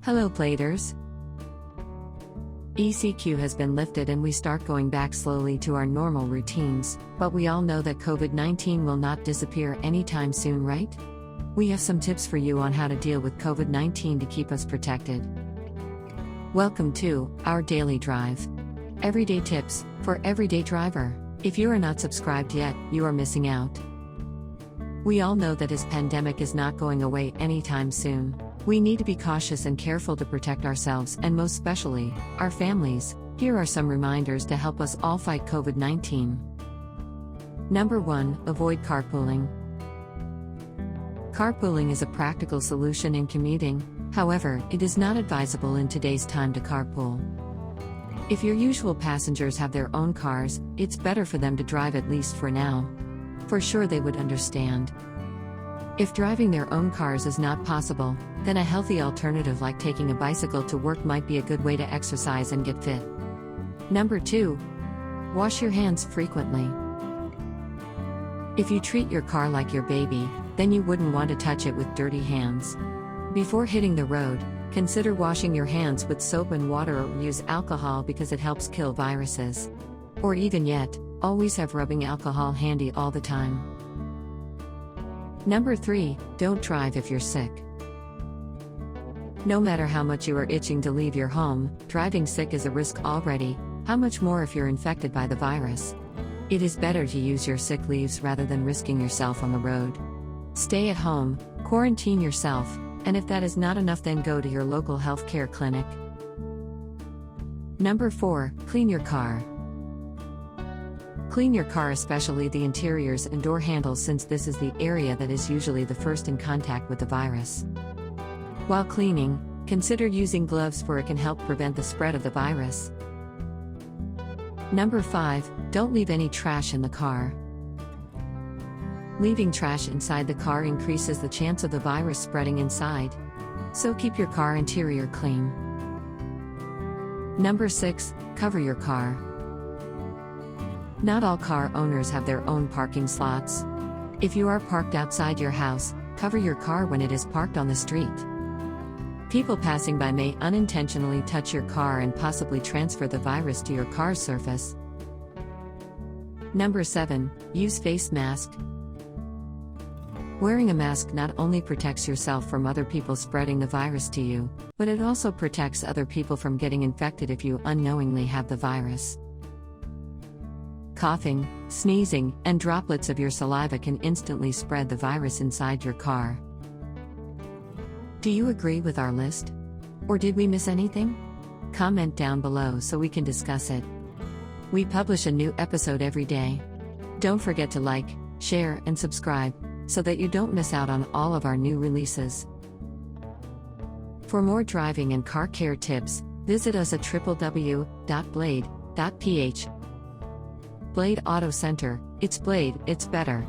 Hello Bladers! ECQ has been lifted and we start going back slowly to our normal routines, but we all know that COVID-19 will not disappear anytime soon, right? We have some tips for you on how to deal with COVID-19 to keep us protected. Welcome to our Daily Drive. Everyday tips for everyday driver. If you are not subscribed yet, you are missing out. We all know that this pandemic is not going away anytime soon. We need to be cautious and careful to protect ourselves and most especially, our families. Here are some reminders to help us all fight COVID-19. Number 1. Avoid carpooling. Carpooling is a practical solution in commuting, however, it is not advisable in today's time to carpool. If your usual passengers have their own cars, it's better for them to drive at least for now. For sure they would understand. If driving their own cars is not possible, then a healthy alternative like taking a bicycle to work might be a good way to exercise and get fit. Number 2. Wash your hands frequently. If you treat your car like your baby, then you wouldn't want to touch it with dirty hands. Before hitting the road, consider washing your hands with soap and water or use alcohol because it helps kill viruses. Or even yet, always have rubbing alcohol handy all the time. Number 3. Don't drive if you're sick. No matter how much you are itching to leave your home, driving sick is a risk already, how much more if you're infected by the virus. It is better to use your sick leaves rather than risking yourself on the road. Stay at home, quarantine yourself, and if that is not enough, then go to your local healthcare clinic. Number 4. Clean your car. Clean your car, especially the interiors and door handles, since this is the area that is usually the first in contact with the virus. While cleaning, consider using gloves for it can help prevent the spread of the virus. Number 5. Don't leave any trash in the car. Leaving trash inside the car increases the chance of the virus spreading inside. So keep your car interior clean. Number 6. Cover your car. Not all car owners have their own parking slots. If you are parked outside your house, cover your car when it is parked on the street. People passing by may unintentionally touch your car and possibly transfer the virus to your car's surface. Number 7. Use face mask. Wearing a mask not only protects yourself from other people spreading the virus to you, but it also protects other people from getting infected if you unknowingly have the virus. Coughing, sneezing, and droplets of your saliva can instantly spread the virus inside your car. Do you agree with our list? Or did we miss anything? Comment down below so we can discuss it. We publish a new episode every day. Don't forget to like, share, and subscribe, so that you don't miss out on all of our new releases. For more driving and car care tips, visit us at www.blade.ph. Blade Auto Center, it's Blade, it's better.